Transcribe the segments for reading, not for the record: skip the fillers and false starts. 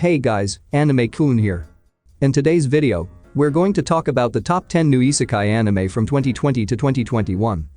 Hey guys, Anime-kun here. In today's video, we're going to talk about the top 10 new Isekai anime from 2020 to 2021.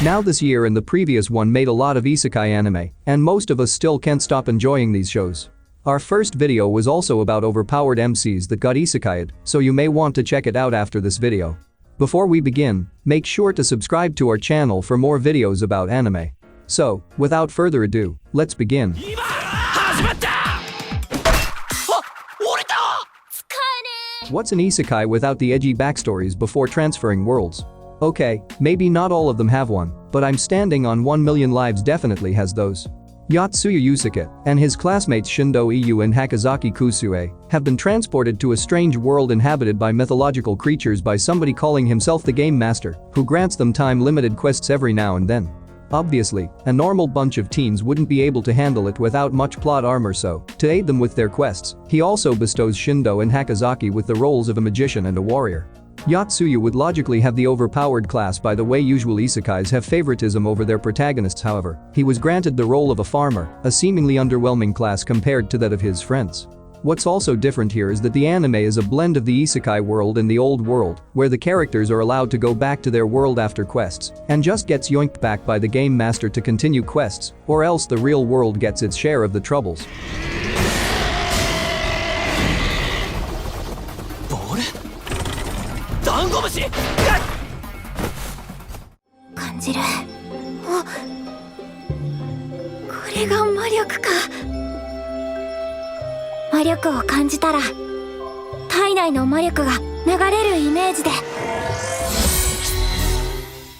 Now this year and the previous one made a lot of Isekai anime, and most of us still can't stop enjoying these shows. Our first video was also about overpowered MCs that got isekai'd, so you may want to check it out after this video. Before we begin, make sure to subscribe to our channel for more videos about anime. So, without further ado, let's begin. What's an isekai without the edgy backstories before transferring worlds? Okay, maybe not all of them have one, but I'm standing on 1 Million Lives definitely has those. Yatsuya Yusuke and his classmates Shindo Iyu and Hakazaki Kusue have been transported to a strange world inhabited by mythological creatures by somebody calling himself the Game Master, who grants them time-limited quests every now and then. Obviously, a normal bunch of teens wouldn't be able to handle it without much plot armor, so, to aid them with their quests, he also bestows Shindo and Hakazaki with the roles of a magician and a warrior. Yatsuya would logically have the overpowered class by the way usual isekais have favoritism over their protagonists. However, he was granted the role of a farmer, a seemingly underwhelming class compared to that of his friends. What's also different here is that the anime is a blend of the isekai world and the old world, where the characters are allowed to go back to their world after quests, and just gets yoinked back by the game master to continue quests, or else the real world gets its share of the troubles.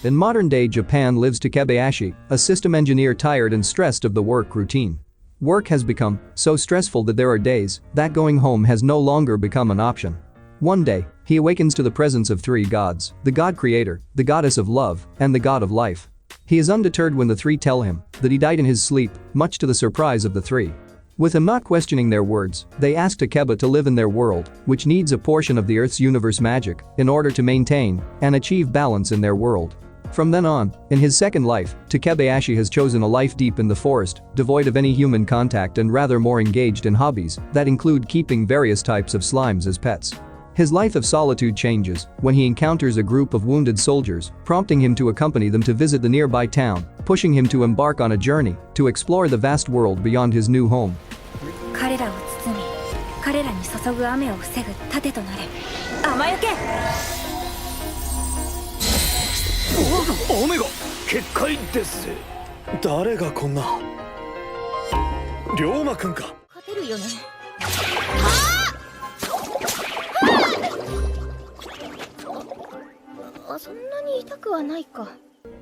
In modern-day Japan lives Takebayashi, a system engineer tired and stressed of the work routine. Work has become so stressful that there are days that going home has no longer become an option. One day, he awakens to the presence of three gods, the god creator, the goddess of love, and the god of life. He is undeterred when the three tell him that he died in his sleep, much to the surprise of the three. With him not questioning their words, they ask Takeba to live in their world, which needs a portion of the Earth's universe magic in order to maintain and achieve balance in their world. From then on, in his second life, Takebayashi has chosen a life deep in the forest, devoid of any human contact and rather more engaged in hobbies that include keeping various types of slimes as pets. His life of solitude changes when he encounters a group of wounded soldiers, prompting him to accompany them to visit the nearby town, pushing him to embark on a journey to explore the vast world beyond his new home.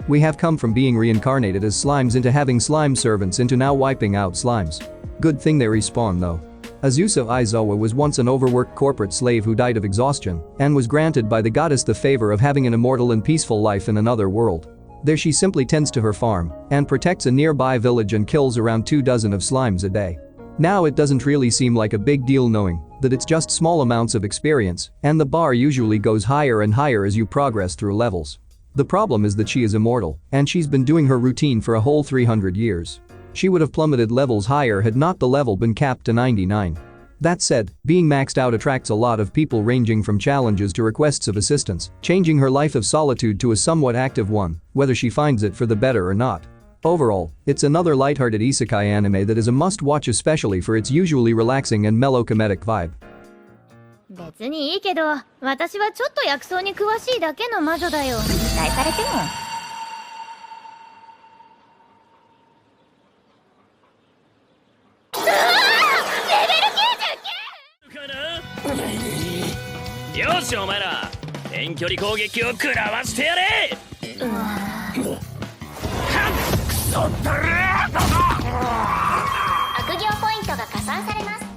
We have come from being reincarnated as slimes into having slime servants into now wiping out slimes. Good thing they respawn though. Azusa Aizawa was once an overworked corporate slave who died of exhaustion and was granted by the goddess the favor of having an immortal and peaceful life in another world. There she simply tends to her farm and protects a nearby village and kills around 24 of slimes a day. Now it doesn't really seem like a big deal knowing that it's just small amounts of experience and the bar usually goes higher and higher as you progress through levels. The problem is that she is immortal and she's been doing her routine for a whole 300 years. She would have plummeted levels higher had not the level been capped to 99. That said, being maxed out attracts a lot of people ranging from challenges to requests of assistance, changing her life of solitude to a somewhat active one, whether she finds it for the better or not. Overall, it's another lighthearted isekai anime that is a must-watch, especially for its usually relaxing and mellow comedic vibe.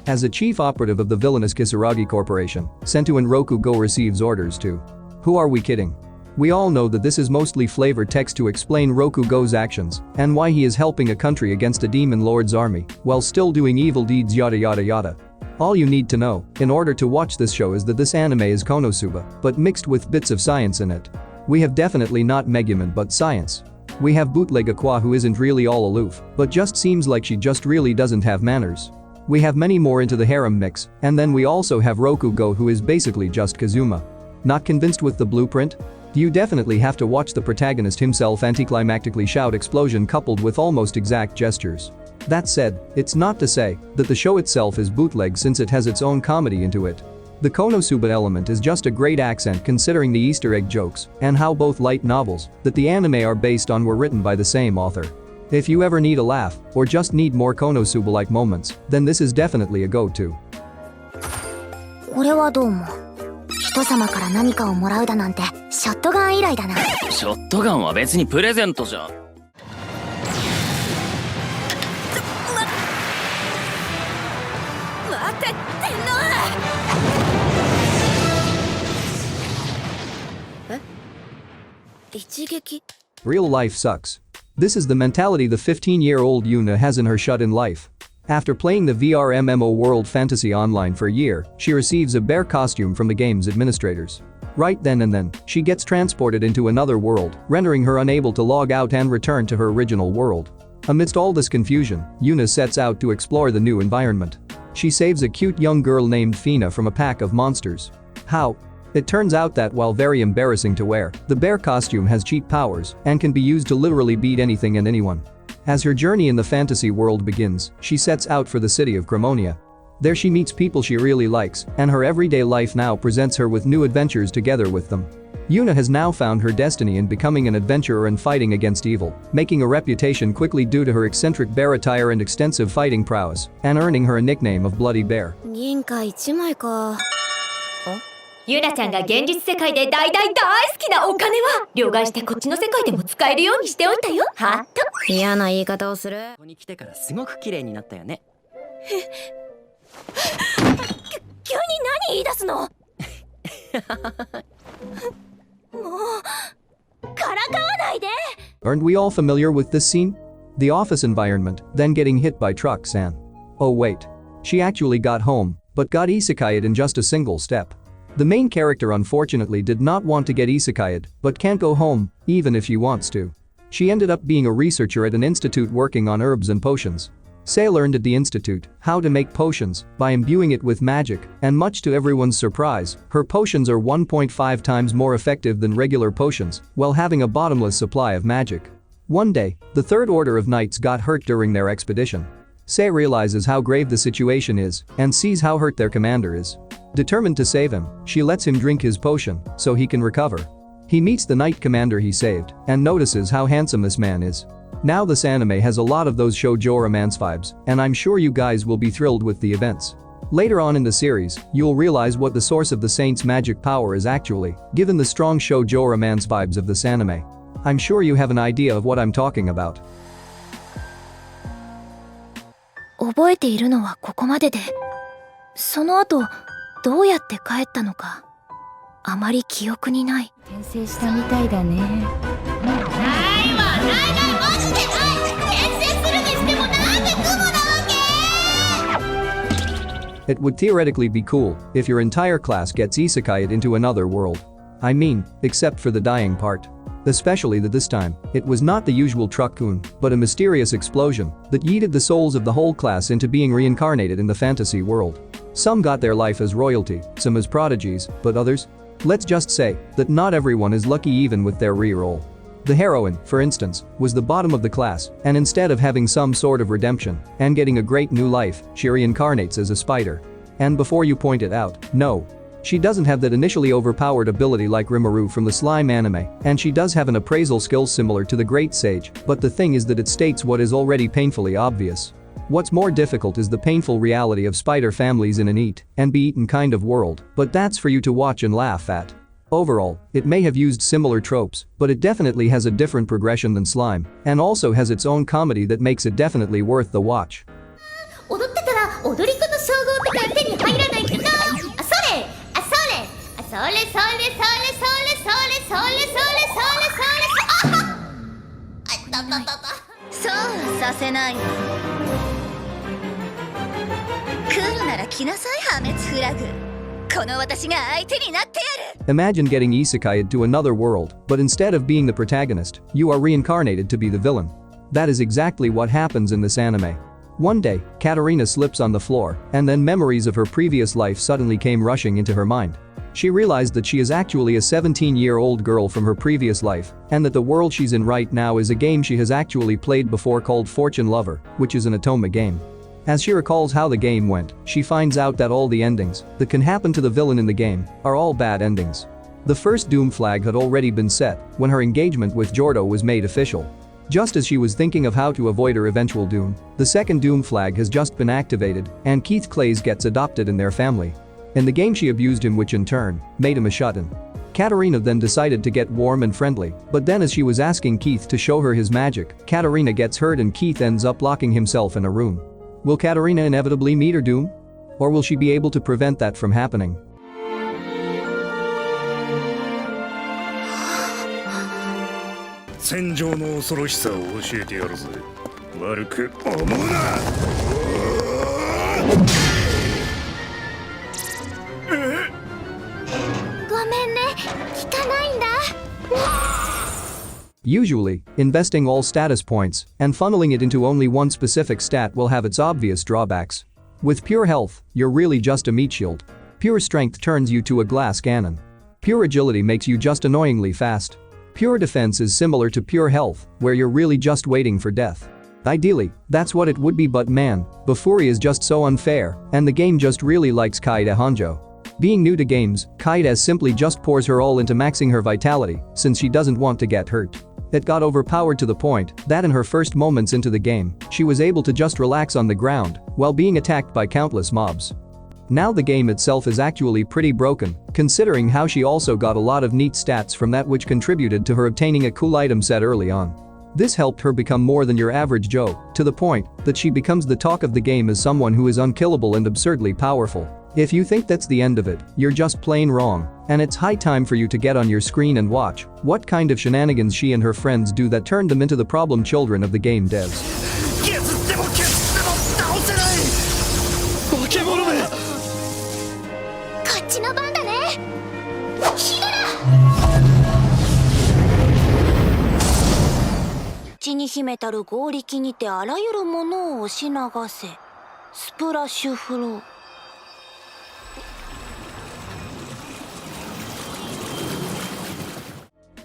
As a chief operative of the villainous Kisaragi Corporation, Sentu and Rokugo receives orders to. Who are we kidding? We all know that this is mostly flavor text to explain Rokugo's actions and why he is helping a country against a demon lord's army while still doing evil deeds yada yada yada. All you need to know in order to watch this show is that this anime is Konosuba, but mixed with bits of science in it. We have definitely not Megumin but science. We have bootleg Aqua who isn't really all aloof, but just seems like she just really doesn't have manners. We have many more into the harem mix, and then we also have Rokugo who is basically just Kazuma. Not convinced with the blueprint? You definitely have to watch the protagonist himself anticlimactically shout explosion coupled with almost exact gestures. That said, it's not to say that the show itself is bootleg since it has its own comedy into it. The Konosuba element is just a great accent considering the Easter egg jokes and how both light novels that the anime are based on were written by the same author. If you ever need a laugh or just need more Konosuba-like moments, then this is definitely a go-to. これはどうも。人様から何かをもらうだなんてショットガン以来だな。ショットガンは別にプレゼントじゃ。待ってっての。え？一撃？ Real life sucks. This is the mentality the 15-year-old Yuna has in her shut-in life. After playing the VR MMO World Fantasy Online for a year, she receives a bear costume from the game's administrators. Right then and then, she gets transported into another world, rendering her unable to log out and return to her original world. Amidst all this confusion, Yuna sets out to explore the new environment. She saves a cute young girl named Fina from a pack of monsters. How? It turns out that while very embarrassing to wear, the bear costume has cheap powers and can be used to literally beat anything and anyone. As her journey in the fantasy world begins, she sets out for the city of Cremonia. There she meets people she really likes, and her everyday life now presents her with new adventures together with them. Yuna has now found her destiny in becoming an adventurer and fighting against evil, making a reputation quickly due to her eccentric bear attire and extensive fighting prowess, and earning her a nickname of Bloody Bear. 銀貨1枚か。ゆなちゃんが現実世界で大好きなお金は両替してこっちの世界でも使えるようにしておいたよ。はっと。嫌な言い方をする。ここに来てからすごく綺麗になったよね。急に何言い出すの？もうからかわないで。 Aren't we all familiar with this scene? The office environment, then getting hit by trucks and… Oh wait. She actually got home, but got isekai'd in just a single step. The main character unfortunately did not want to get isekai'd, but can't go home, even if she wants to. She ended up being a researcher at an institute working on herbs and potions. Sei learned at the institute how to make potions by imbuing it with magic, and much to everyone's surprise, her potions are 1.5 times more effective than regular potions, while having a bottomless supply of magic. One day, the Third Order of Knights got hurt during their expedition. Sei realizes how grave the situation is and sees how hurt their commander is. Determined to save him, she lets him drink his potion so he can recover. He meets the knight commander he saved and notices how handsome this man is. Now this anime has a lot of those shoujo romance vibes, and I'm sure you guys will be thrilled with the events. Later on in the series, you'll realize what the source of the saint's magic power is actually, given the strong shoujo romance vibes of this anime. I'm sure you have an idea of what I'm talking about. 覚えているのはここまでで、その後どうやって帰ったのかあまり記憶にない。転生したみたいだね。ないわ、ないマジでない。転生するにしてもなんでクモなわけ？ It would theoretically be cool if your entire class gets isekai'd into another world. I mean, except for the dying part. Especially that this time, it was not the usual truck-kun, but a mysterious explosion that yeeted the souls of the whole class into being reincarnated in the fantasy world. Some got their life as royalty, some as prodigies, but others? Let's just say that not everyone is lucky even with their re-roll. The heroine, for instance, was the bottom of the class, and instead of having some sort of redemption and getting a great new life, she reincarnates as a spider. And before you point it out, no. She doesn't have that initially overpowered ability like Rimuru from the Slime anime, and she does have an appraisal skill similar to the Great Sage, but the thing is that it states what is already painfully obvious. What's more difficult is the painful reality of spider families in an eat and be eaten kind of world, but that's for you to watch and laugh at. Overall, it may have used similar tropes, but it definitely has a different progression than Slime, and also has its own comedy that makes it definitely worth the watch. 踊ってたら踊り子の称号とか手に入らないかな。あ、それ、あ、それ、あ、それ、それ、それ、それ、それ、それ、それ、それ、それ、それ、あはっ、あったったったった。そうはさせないわ。来るなら来なさい、破滅フラグ。ここの私が相手になってやる。 Imagine getting isekai'd to another world, but instead of being the protagonist, you are reincarnated to be the villain. That is exactly what happens in this anime. One day, Katarina slips on the floor, and then memories of her previous life suddenly came rushing into her mind. She realized that she is actually a 17-year-old girl from her previous life, and that the world she's in right now is a game she has actually played before called Fortune Lover, which is an Otome game. As she recalls how the game went, she finds out that all the endings that can happen to the villain in the game are all bad endings. The first doom flag had already been set when her engagement with Jordo was made official. Just as she was thinking of how to avoid her eventual doom, the second doom flag has just been activated, and Keith Clays gets adopted in their family. In the game she abused him, which in turn made him a shut-in. Katarina then decided to get warm and friendly, but then as she was asking Keith to show her his magic, Katarina gets hurt and Keith ends up locking himself in a room. Will Katarina inevitably meet her doom? Or will she be able to prevent that from happening? 戦場の恐ろしさを教えてやるぜ。悪く思うな。 ごめんね、聞かないんだ。 Usually, investing all status points and funneling it into only one specific stat will have its obvious drawbacks. With pure health, you're really just a meat shield. Pure strength turns you to a glass cannon. Pure agility makes you just annoyingly fast. Pure defense is similar to pure health, where you're really just waiting for death. Ideally, that's what it would be, but man, Bafuri is just so unfair, and the game just really likes Kaede Hanjo. Being new to games, Kaede simply just pours her all into maxing her vitality, since she doesn't want to get hurt. It got overpowered to the point that in her first moments into the game, she was able to just relax on the ground while being attacked by countless mobs. Now the game itself is actually pretty broken, considering how she also got a lot of neat stats from that, which contributed to her obtaining a cool item set early on. This helped her become more than your average Joe, to the point that she becomes the talk of the game as someone who is unkillable and absurdly powerful. If you think that's the end of it, you're just plain wrong, and it's high time for you to get on your screen and watch what kind of shenanigans she and her friends do that turned them into the problem children of the game devs. こっちの番だね。ヒドラ。血に秘めたる合力にてあらゆるものを押し流せ。スプラッシュフロー。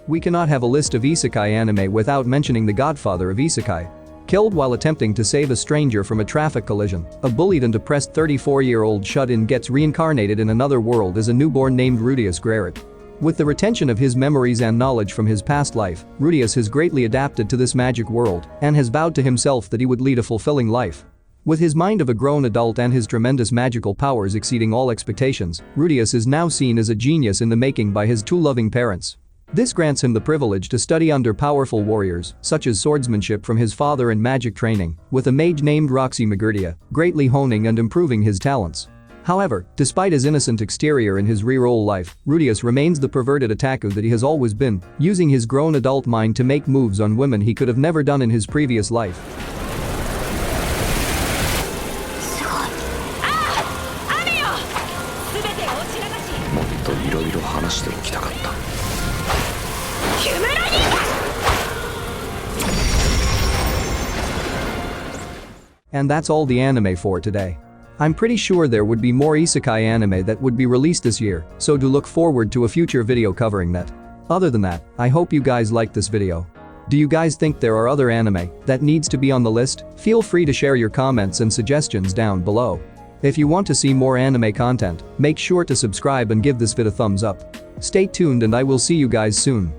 We cannot have a list of isekai anime without mentioning the godfather of isekai. Killed while attempting to save a stranger from a traffic collision, a bullied and depressed 34-year-old shut-in gets reincarnated in another world as a newborn named Rudius Garrett. With the retention of his memories and knowledge from his past life, Rudius has greatly adapted to this magic world and has vowed to himself that he would lead a fulfilling life. With his mind of a grown adult and his tremendous magical powers exceeding all expectations, Rudius is now seen as a genius in the making by his two loving parents. This grants him the privilege to study under powerful warriors, such as swordsmanship from his father and magic training, with a mage named Roxy Magurdia, greatly honing and improving his talents. However, despite his innocent exterior in his real life, Rudius remains the perverted otaku that he has always been, using his grown adult mind to make moves on women he could have never done in his previous life. もっといろいろ話しておきたかった。 And that's all the anime for today. I'm pretty sure there would be more isekai anime that would be released this year, so do look forward to a future video covering that. Other than that, I hope you guys liked this video. Do you guys think there are other anime that needs to be on the list? Feel free to share your comments and suggestions down below. If you want to see more anime content, make sure to subscribe and give this vid a thumbs up. Stay tuned and I will see you guys soon.